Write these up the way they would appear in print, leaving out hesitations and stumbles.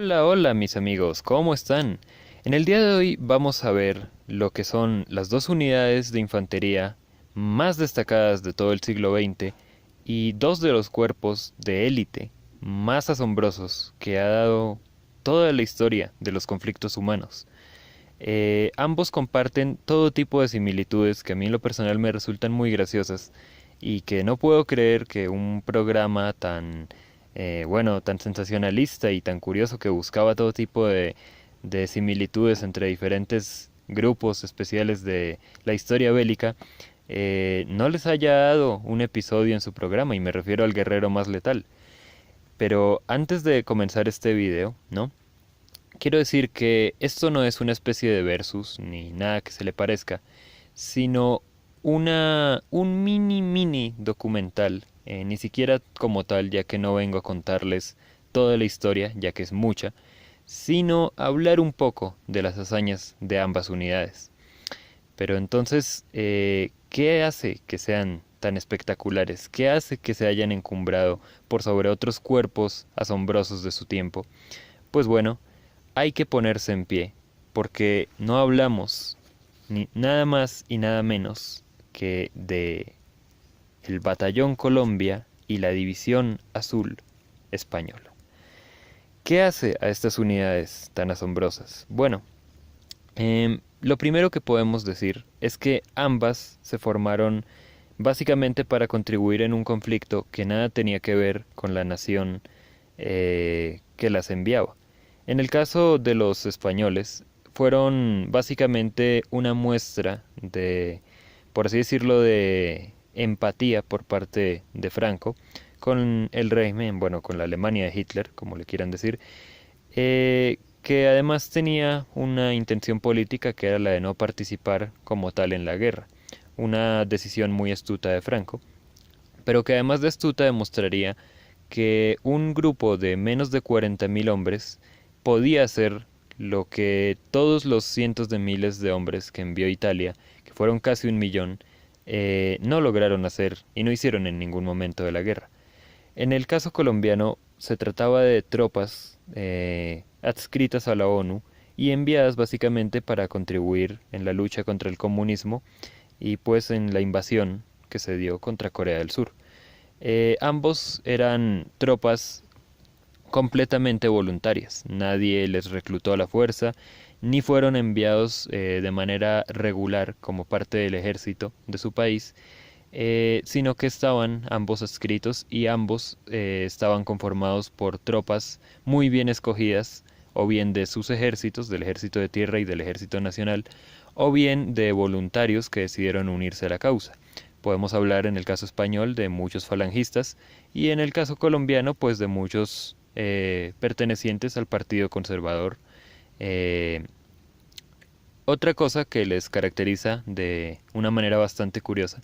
Hola, hola mis amigos, ¿cómo están? En el día de hoy vamos a ver lo que son las dos unidades de infantería más destacadas de todo el siglo XX y dos de los cuerpos de élite más asombrosos que ha dado toda la historia de los conflictos humanos. Ambos comparten todo tipo de similitudes que a mí en lo personal me resultan muy graciosas y que no puedo creer que un programa tan, bueno, tan sensacionalista y tan curioso que buscaba todo tipo de similitudes entre diferentes grupos especiales de la historia bélica, no les haya dado un episodio en su programa, y me refiero al guerrero más letal. Pero antes de comenzar este video, ¿no? Quiero decir que esto no es una especie de versus ni nada que se le parezca, sino un mini documental, ni siquiera como tal, ya que no vengo a contarles toda la historia, ya que es mucha, sino hablar un poco de las hazañas de ambas unidades. Pero entonces, ¿qué hace que sean tan espectaculares? ¿Qué hace que se hayan encumbrado por sobre otros cuerpos asombrosos de su tiempo? Pues bueno, hay que ponerse en pie, porque no hablamos ni nada más y nada menos que de el Batallón Colombia y la División Azul Española. ¿Qué hace a estas unidades tan asombrosas? Bueno, lo primero que podemos decir es que ambas se formaron básicamente para contribuir en un conflicto que nada tenía que ver con la nación que las enviaba. En el caso de los españoles, fueron básicamente una muestra de, por así decirlo, de empatía por parte de Franco con el régimen, bueno, con la Alemania de Hitler, como le quieran decir, que además tenía una intención política que era la de no participar como tal en la guerra, una decisión muy astuta de Franco, pero que además de astuta demostraría que un grupo de menos de 40.000 hombres podía hacer lo que todos los cientos de miles de hombres que envió Italia, que fueron casi 1.000.000, no lograron hacer y no hicieron en ningún momento de la guerra. En el caso colombiano se trataba de tropas adscritas a la ONU y enviadas básicamente para contribuir en la lucha contra el comunismo y pues en la invasión que se dio contra Corea del Sur. Ambos eran tropas completamente voluntarias, nadie les reclutó a la fuerza, ni fueron enviados de manera regular como parte del ejército de su país, sino que estaban ambos adscritos y ambos estaban conformados por tropas muy bien escogidas, o bien de sus ejércitos, del ejército de tierra y del ejército nacional, o bien de voluntarios que decidieron unirse a la causa. Podemos hablar en el caso español de muchos falangistas y en el caso colombiano pues de muchos pertenecientes al Partido Conservador. Eh, Otra cosa que les caracteriza de una manera bastante curiosa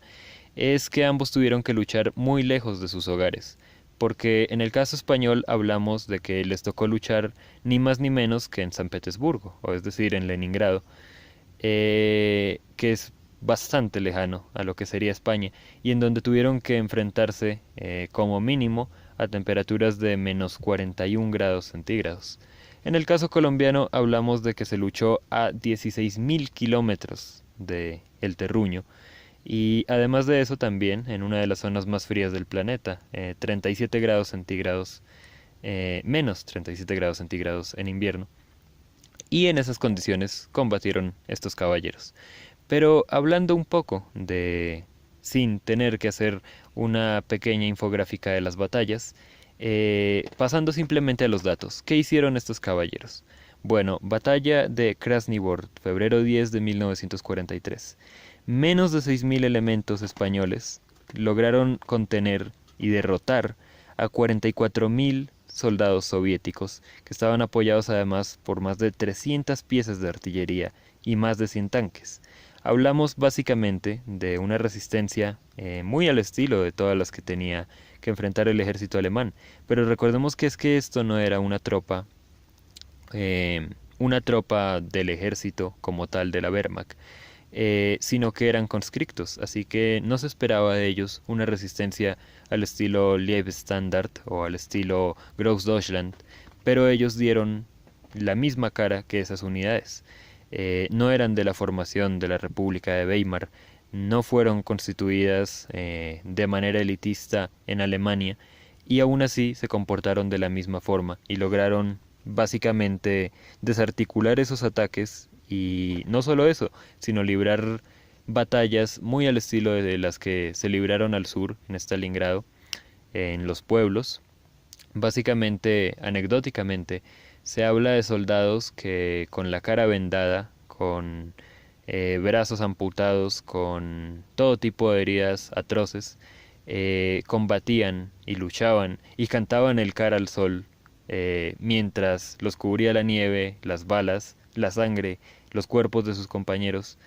es que ambos tuvieron que luchar muy lejos de sus hogares, porque en el caso español hablamos de que les tocó luchar ni más ni menos que en San Petersburgo, o es decir, en Leningrado, que es bastante lejano a lo que sería España, y en donde tuvieron que enfrentarse como mínimo a temperaturas de menos 41 grados centígrados. En el caso colombiano hablamos de que se luchó a 16.000 kilómetros de el terruño, y además de eso también en una de las zonas más frías del planeta, 37 grados centígrados, menos 37 grados centígrados en invierno. Y en esas condiciones combatieron estos caballeros. Pero hablando un poco de, sin tener que hacer una pequeña infográfica de las batallas, pasando simplemente a los datos, ¿qué hicieron estos caballeros? Bueno, batalla de Krasny Bor, febrero 10 de 1943. Menos de 6.000 elementos españoles lograron contener y derrotar a 44.000 soldados soviéticos, que estaban apoyados además por más de 300 piezas de artillería y más de 100 tanques. Hablamos básicamente de una resistencia muy al estilo de todas las que tenía que enfrentar el ejército alemán, pero recordemos que es que esto no era una tropa del ejército como tal de la Wehrmacht, sino que eran conscriptos, así que no se esperaba de ellos una resistencia al estilo Liebestandard o al estilo Großdeutschland, pero ellos dieron la misma cara que esas unidades. No eran de la formación de la República de Weimar, no fueron constituidas de manera elitista en Alemania, y aún así se comportaron de la misma forma y lograron básicamente desarticular esos ataques, y no solo eso, sino librar batallas muy al estilo de las que se libraron al sur, en Stalingrado, en los pueblos. Básicamente, anecdóticamente, se habla de soldados que con la cara vendada, con brazos amputados, con todo tipo de heridas atroces, combatían y luchaban y cantaban el cara al sol, mientras los cubría la nieve, las balas, la sangre, los cuerpos de sus compañeros.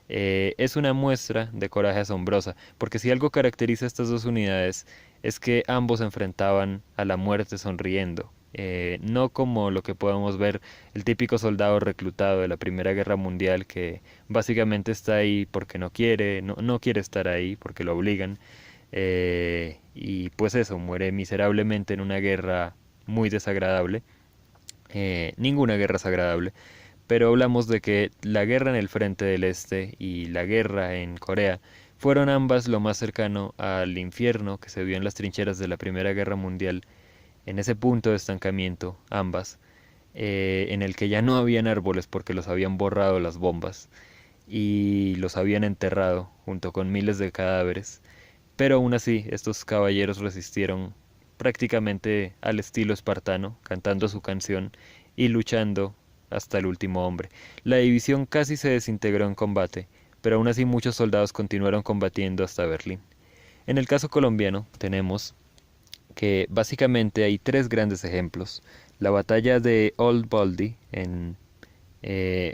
Es una muestra de coraje asombrosa, porque si algo caracteriza a estas dos unidades es que ambos se enfrentaban a la muerte sonriendo, no como lo que podemos ver el típico soldado reclutado de la Primera Guerra Mundial que básicamente está ahí porque no quiere, no quiere estar ahí porque lo obligan, y pues eso, muere miserablemente en una guerra muy desagradable. Ninguna guerra es agradable, pero hablamos de que la guerra en el frente del este y la guerra en Corea fueron ambas lo más cercano al infierno que se vio en las trincheras de la Primera Guerra Mundial, en ese punto de estancamiento, ambas, en el que ya no habían árboles porque los habían borrado las bombas y los habían enterrado junto con miles de cadáveres, pero aún así estos caballeros resistieron prácticamente al estilo espartano, cantando su canción y luchando hasta el último hombre. La división casi se desintegró en combate, pero aún así muchos soldados continuaron combatiendo hasta Berlín. En el caso colombiano tenemos que básicamente hay tres grandes ejemplos. La batalla de Old Baldy en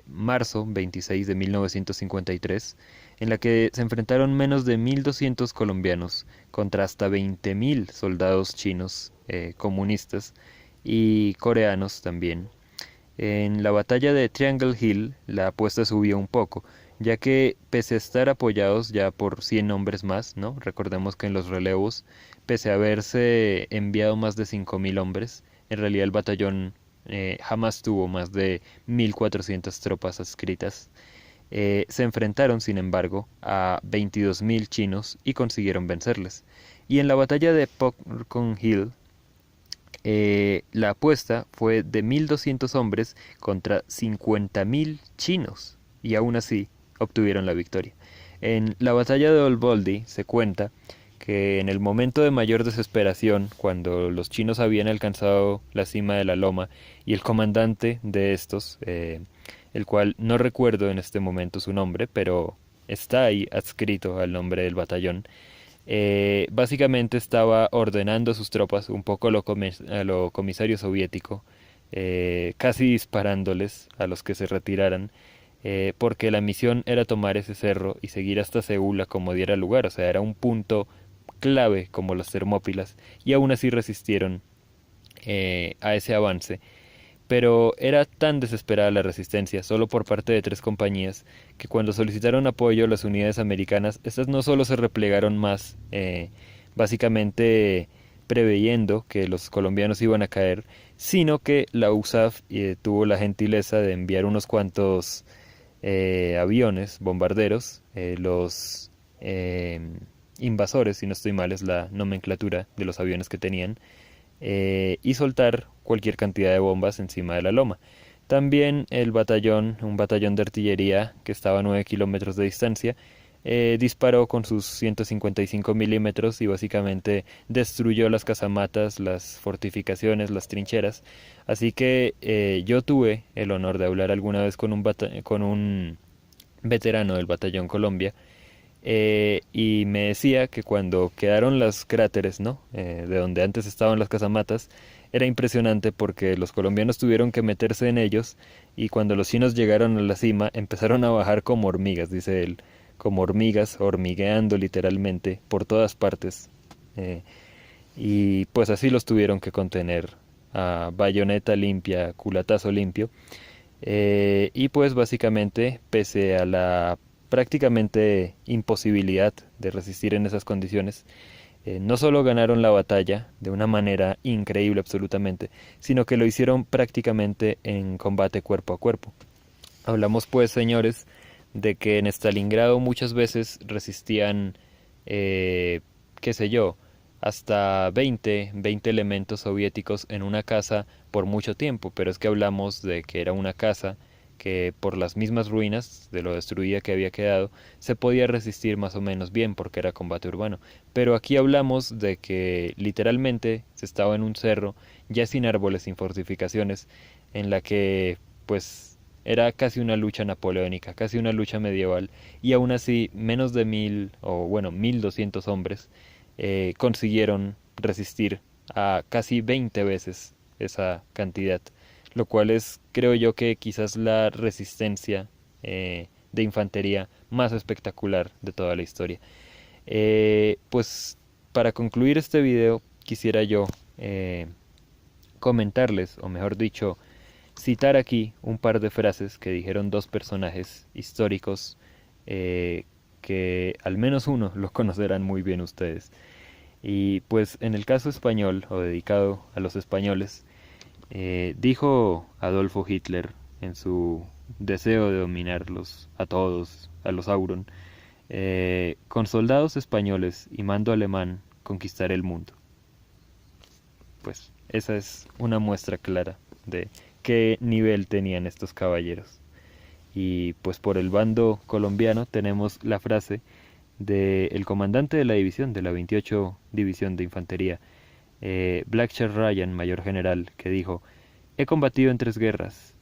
marzo 26 de 1953, en la que se enfrentaron menos de 1.200 colombianos contra hasta 20.000 soldados chinos, comunistas y coreanos también. En la batalla de Triangle Hill la apuesta subió un poco, ya que pese a estar apoyados ya por 100 hombres más, ¿no? Recordemos que en los relevos, pese a haberse enviado más de 5.000 hombres, en realidad el batallón jamás tuvo más de 1.400 tropas adscritas. Se enfrentaron, sin embargo, a 22.000 chinos y consiguieron vencerles. Y en la batalla de Pokhon Hill, la apuesta fue de 1.200 hombres contra 50.000 chinos, y aún así obtuvieron la victoria. En la batalla de Old Baldy se cuenta que en el momento de mayor desesperación, cuando los chinos habían alcanzado la cima de la loma, y el comandante de estos, el cual no recuerdo en este momento su nombre, pero está ahí adscrito al nombre del batallón, básicamente estaba ordenando a sus tropas, un poco a lo comisario soviético, casi disparándoles a los que se retiraran, porque la misión era tomar ese cerro y seguir hasta Seúl a como diera lugar, o sea, era un punto clave como las Termópilas, y aún así resistieron a ese avance. Pero era tan desesperada la resistencia, solo por parte de tres compañías, que cuando solicitaron apoyo a las unidades americanas, estas no solo se replegaron más, básicamente preveyendo que los colombianos iban a caer, sino que la USAF tuvo la gentileza de enviar unos cuantos aviones, bombarderos, los invasores, si no estoy mal es la nomenclatura de los aviones que tenían, y soltar cualquier cantidad de bombas encima de la loma. También el batallón, un batallón de artillería que estaba a 9 kilómetros de distancia, disparó con sus 155 milímetros y básicamente destruyó las casamatas, las fortificaciones, las trincheras. Así que yo tuve el honor de hablar alguna vez con con un veterano del batallón Colombia, y me decía que cuando quedaron los cráteres, ¿no? De donde antes estaban las casamatas, era impresionante porque los colombianos tuvieron que meterse en ellos, y cuando los chinos llegaron a la cima empezaron a bajar como hormigas, dice él, como hormigas, hormigueando literalmente por todas partes. eh, y pues así los tuvieron que contener a bayoneta limpia, culatazo limpio. Y pues básicamente, pese a la prácticamente imposibilidad de resistir en esas condiciones, No solo ganaron la batalla de una manera increíble absolutamente, sino que lo hicieron prácticamente en combate cuerpo a cuerpo. Hablamos pues, señores, de que en Stalingrado muchas veces resistían, qué sé yo, hasta 20 elementos soviéticos en una casa por mucho tiempo, pero es que hablamos de que era una casa que por las mismas ruinas de lo destruida que había quedado, se podía resistir más o menos bien porque era combate urbano. Pero aquí hablamos de que literalmente se estaba en un cerro, ya sin árboles, sin fortificaciones, en la que pues era casi una lucha napoleónica, casi una lucha medieval, y aún así menos de 1000, o bueno, 1200 hombres consiguieron resistir a casi 20 veces esa cantidad, lo cual es, creo yo, que quizás la resistencia de infantería más espectacular de toda la historia. Pues para concluir este video quisiera yo comentarles, o mejor dicho, citar aquí un par de frases que dijeron dos personajes históricos que al menos uno lo conocerán muy bien ustedes. Y pues en el caso español, o dedicado a los españoles, dijo Adolfo Hitler en su deseo de dominarlos a todos, a los Auron, con soldados españoles y mando alemán conquistaré el mundo. Pues esa es una muestra clara de qué nivel tenían estos caballeros. Y pues por el bando colombiano tenemos la frase del comandante de la división, de la 28 División de Infantería, Blackshear Ryan, mayor general, que dijo: he combatido en 3 guerras.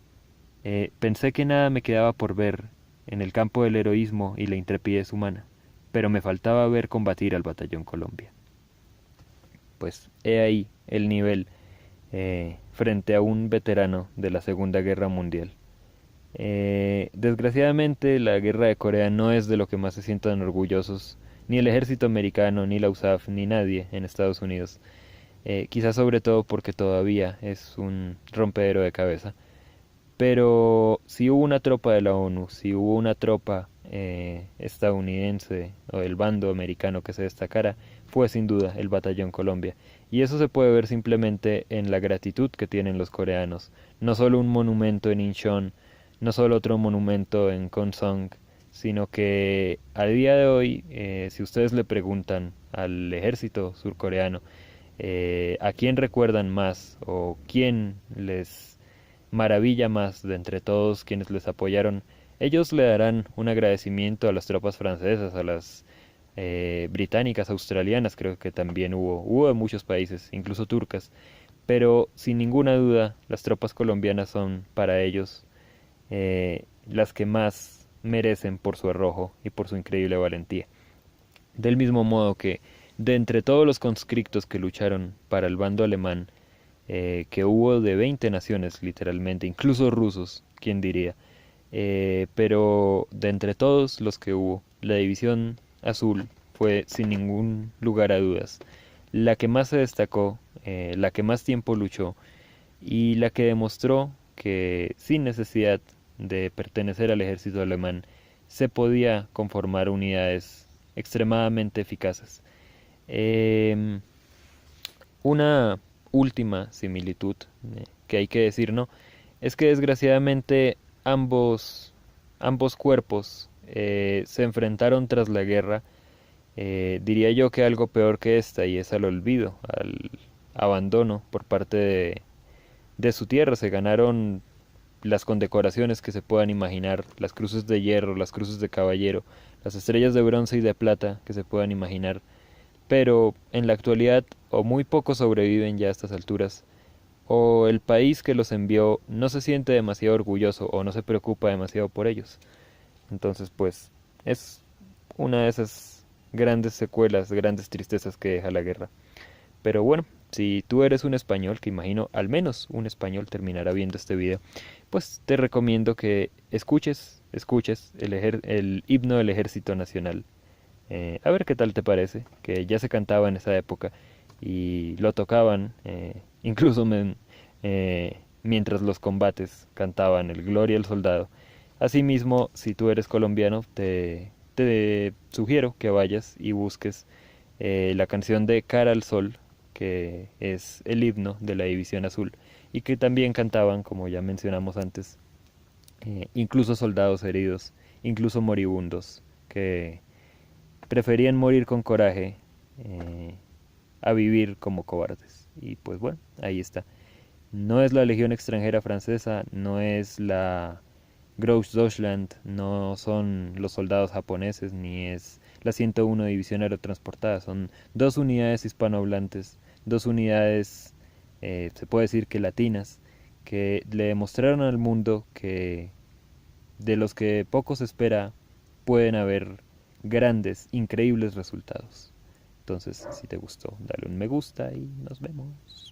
Pensé que nada me quedaba por ver en el campo del heroísmo y la intrepidez humana, pero me faltaba ver combatir al Batallón Colombia. Pues he ahí el nivel frente a un veterano de la Segunda Guerra Mundial. Desgraciadamente la guerra de Corea no es de lo que más se sientan orgullosos ni el ejército americano, ni la USAF, ni nadie en Estados Unidos. Quizás sobre todo porque todavía es un rompedero de cabeza. Pero si hubo una tropa de la ONU, si hubo una tropa estadounidense o del bando americano que se destacara, fue sin duda el Batallón Colombia. Y eso se puede ver simplemente en la gratitud que tienen los coreanos. No solo un monumento en Incheon, no solo otro monumento en Konsong, sino que a día de hoy, si ustedes le preguntan al ejército surcoreano a quién recuerdan más o quién les maravilla más de entre todos quienes les apoyaron, ellos le darán un agradecimiento a las tropas francesas, a las británicas, australianas, creo que también hubo de muchos países, incluso turcas, pero sin ninguna duda las tropas colombianas son para ellos las que más merecen por su arrojo y por su increíble valentía. Del mismo modo que de entre todos los conscriptos que lucharon para el bando alemán, que hubo de 20 naciones literalmente, incluso rusos, quién diría, pero de entre todos los que hubo, la división azul fue sin ningún lugar a dudas la que más se destacó, la que más tiempo luchó y la que demostró que sin necesidad de pertenecer al ejército alemán se podía conformar unidades extremadamente eficaces. Eh, una última similitud que hay que decir, ¿no? Es que desgraciadamente ambos cuerpos se enfrentaron tras la guerra, diría yo que algo peor que esta, y es al olvido, al abandono por parte de su tierra. Se ganaron las condecoraciones que se puedan imaginar, las cruces de hierro, las cruces de caballero, las estrellas de bronce y de plata que se puedan imaginar, pero en la actualidad o muy pocos sobreviven ya a estas alturas, o el país que los envió no se siente demasiado orgulloso o no se preocupa demasiado por ellos. Entonces, pues, es una de esas grandes secuelas, grandes tristezas que deja la guerra. Pero bueno, si tú eres un español, que imagino al menos un español terminará viendo este video, pues te recomiendo que escuches el himno del Ejército Nacional. A ver qué tal te parece, que ya se cantaba en esa época y lo tocaban, incluso mientras los combates cantaban el Gloria al Soldado. Asimismo, si tú eres colombiano, te sugiero que vayas y busques la canción de Cara al Sol, que es el himno de la División Azul, y que también cantaban, como ya mencionamos antes, incluso soldados heridos, incluso moribundos, que preferían morir con coraje a vivir como cobardes. Y pues bueno, ahí está. No es la Legión Extranjera Francesa, no es la Gross Deutschland, no son los soldados japoneses, ni es la 101 División Aerotransportada, son dos unidades hispanohablantes, dos unidades, se puede decir que latinas, que le demostraron al mundo que de los que poco se espera pueden haber grandes, increíbles resultados. Entonces, si te gustó, dale un me gusta y nos vemos.